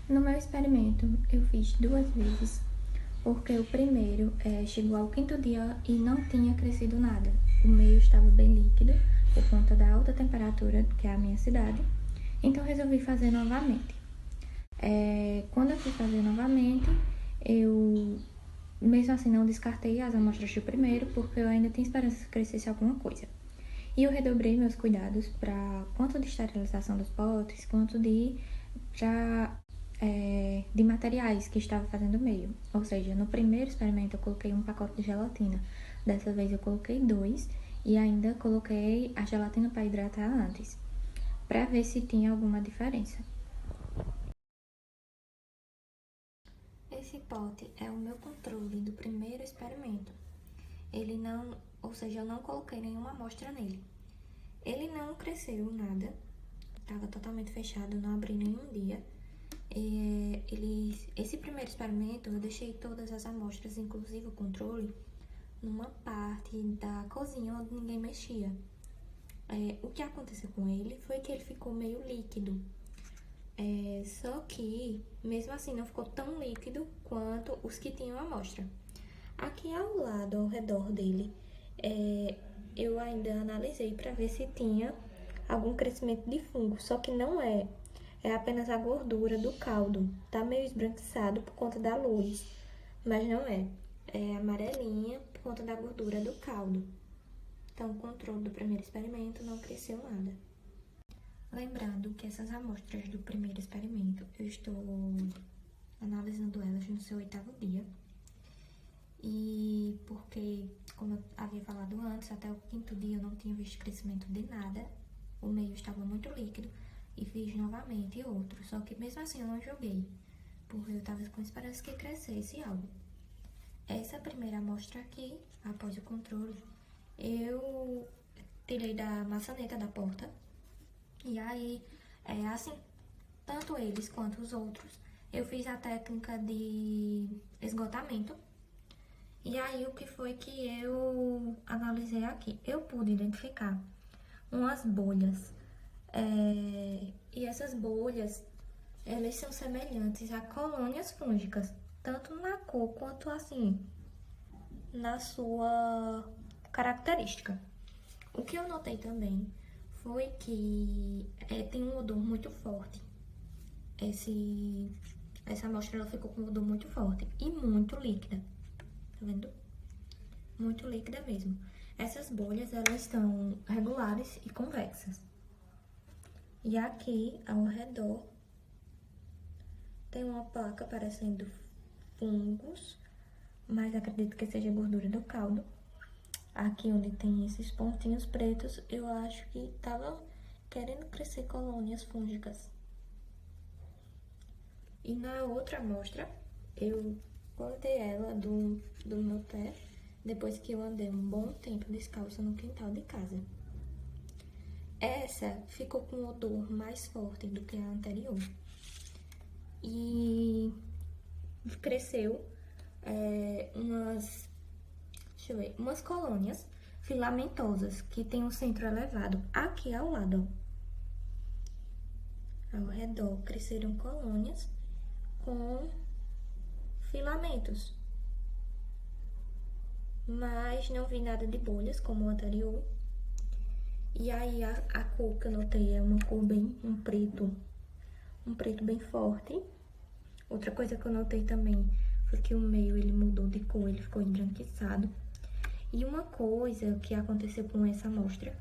No meu experimento, eu fiz 2 vezes, porque o primeiro chegou ao 5º dia e não tinha crescido nada. O meio estava bem líquido, por conta da alta temperatura, que é a minha cidade, então resolvi fazer novamente. Quando eu fui fazer novamente, eu mesmo assim não descartei as amostras do primeiro, porque eu ainda tinha esperança que crescesse alguma coisa. E eu redobrei meus cuidados para quanto de esterilização dos potes, quanto de materiais que estava fazendo meio. Ou seja, no primeiro experimento eu coloquei um pacote de gelatina. Dessa vez eu coloquei 2 e ainda coloquei a gelatina para hidratar antes, para ver se tinha alguma diferença. Esse pote é o meu controle do primeiro experimento. Ele não, ou seja, eu não coloquei nenhuma amostra nele. Ele não cresceu nada, estava totalmente fechado, não abri nenhum dia. Esse primeiro experimento eu deixei todas as amostras, inclusive o controle, numa parte da cozinha onde ninguém mexia. O que aconteceu com ele foi que ele ficou meio líquido. Só que, mesmo assim, não ficou tão líquido quanto os que tinham amostra. Aqui ao lado, ao redor dele, eu ainda analisei para ver se tinha algum crescimento de fungo, só que não é. É apenas a gordura do caldo. Tá meio esbranquiçado por conta da luz, mas não é. É amarelinha por conta da gordura do caldo. Então, o controle do primeiro experimento não cresceu nada. Lembrando que essas amostras do primeiro experimento, eu estou analisando elas no seu 8º dia. E porque, como eu havia falado antes, até o 5º dia eu não tinha visto crescimento de nada. O meio estava muito líquido e fiz novamente outro. Só que mesmo assim eu não joguei, porque eu estava com esperança que crescesse algo. Essa primeira amostra aqui, após o controle, eu tirei da maçaneta da porta. E aí, assim, tanto eles quanto os outros, eu fiz a técnica de esgotamento. E aí, o que foi que eu analisei aqui? Eu pude identificar umas bolhas. E essas bolhas, elas são semelhantes a colônias fúngicas, tanto na cor quanto assim, na sua característica. O que eu notei também foi que tem um odor muito forte. Essa amostra ela ficou com um odor muito forte e muito líquida. Tá vendo? Muito líquida mesmo. Essas bolhas, elas estão regulares e convexas. E aqui, ao redor, tem uma placa parecendo fungos, mas acredito que seja gordura do caldo. Aqui onde tem esses pontinhos pretos, eu acho que tava querendo crescer colônias fúngicas. E na outra amostra, eu plantei ela do meu pé, depois que eu andei um bom tempo descalça no quintal de casa. Essa ficou com um odor mais forte do que a anterior. E cresceu umas colônias filamentosas que tem um centro elevado aqui ao lado. Ao redor cresceram colônias com filamentos, mas não vi nada de bolhas como o anterior. E aí a cor que eu notei é uma cor um preto bem forte. Outra coisa que eu notei também foi que o meio ele mudou de cor, ele ficou embranquiçado. E uma coisa que aconteceu com essa amostra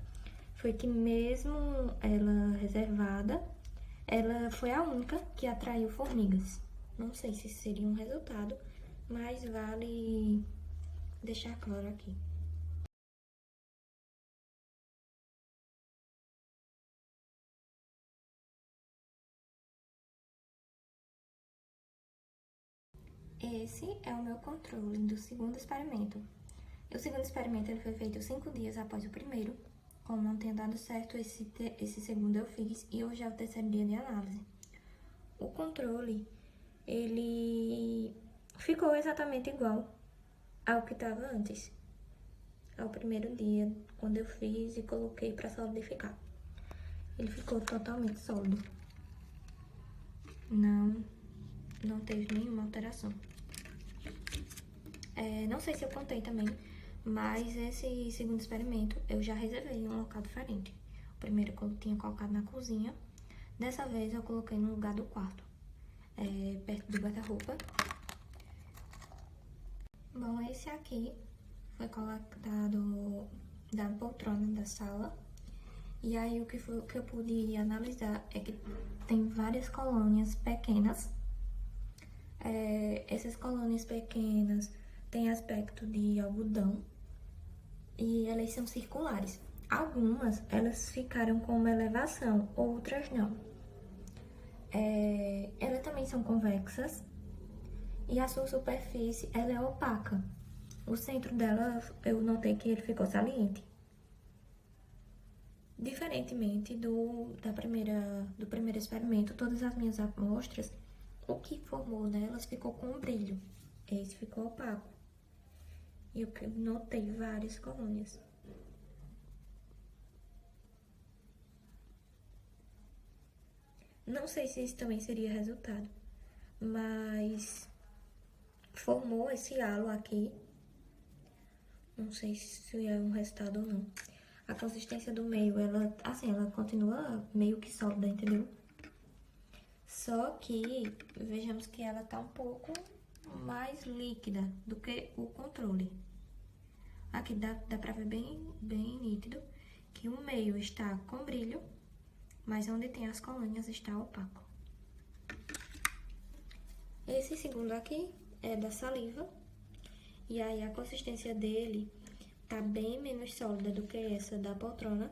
foi que mesmo ela reservada, ela foi a única que atraiu formigas. Não sei se seria um resultado, mas vale deixar claro aqui. Esse é o meu controle do segundo experimento. O segundo experimento ele foi feito 5 dias após o primeiro. Como não tinha dado certo, esse segundo eu fiz e hoje é o 3º dia de análise. O controle, ele ficou exatamente igual ao que estava antes, ao primeiro dia, quando eu fiz e coloquei para solidificar. Ele ficou totalmente sólido. Não não teve nenhuma alteração. Não sei se eu contei também, mas esse segundo experimento eu já reservei em um local diferente. O primeiro eu tinha colocado na cozinha, dessa vez eu coloquei no lugar do quarto, perto do guarda-roupa. Bom, esse aqui foi colocado da poltrona da sala. E aí o que eu pude analisar é que tem várias colônias pequenas. Essas colônias pequenas têm aspecto de algodão e elas são circulares. Algumas, elas ficaram com uma elevação, outras não. Elas também são convexas e a sua superfície, ela é opaca. O centro dela, eu notei que ele ficou saliente. Diferentemente do primeiro experimento, todas as minhas amostras, o que formou nelas ficou com um brilho. Esse ficou opaco. E eu notei várias colônias. Não sei se isso também seria resultado, mas formou esse halo aqui. Não sei se é um resultado ou não. A consistência do meio, ela continua meio que sólida, entendeu? Só que, vejamos que ela tá um pouco mais líquida do que o controle. Aqui dá pra ver bem nítido que o meio está com brilho, mas onde tem as colônias está opaco. Esse segundo aqui é da saliva, e aí a consistência dele tá bem menos sólida do que essa da poltrona.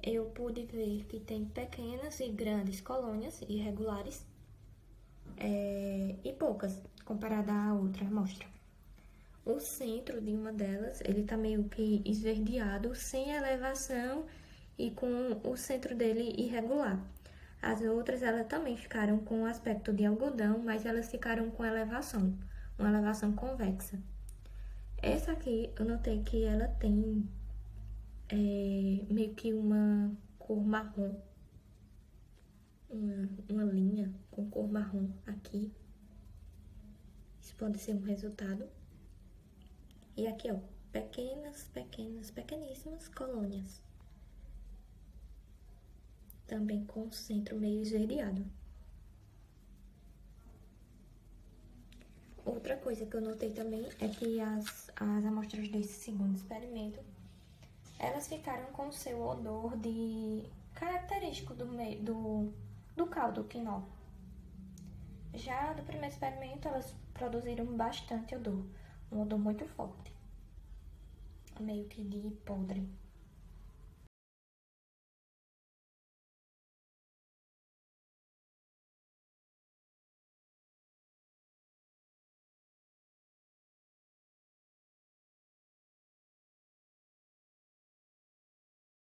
Eu pude ver que tem pequenas e grandes colônias irregulares, e poucas, comparada à outra amostra. O centro de uma delas, ele tá meio que esverdeado, sem elevação e com o centro dele irregular. As outras, elas também ficaram com o aspecto de algodão, mas elas ficaram com elevação, uma elevação convexa. Essa aqui, eu notei que ela tem meio que uma cor marrom, uma linha com cor marrom aqui. Isso pode ser um resultado. E aqui, ó, pequeníssimas colônias. Também com o centro meio esverdeado. Outra coisa que eu notei também é que as amostras desse segundo experimento, elas ficaram com o seu odor característico do caldo quinó. Já do primeiro experimento, elas produziram bastante odor, um odor muito forte, meio que de podre.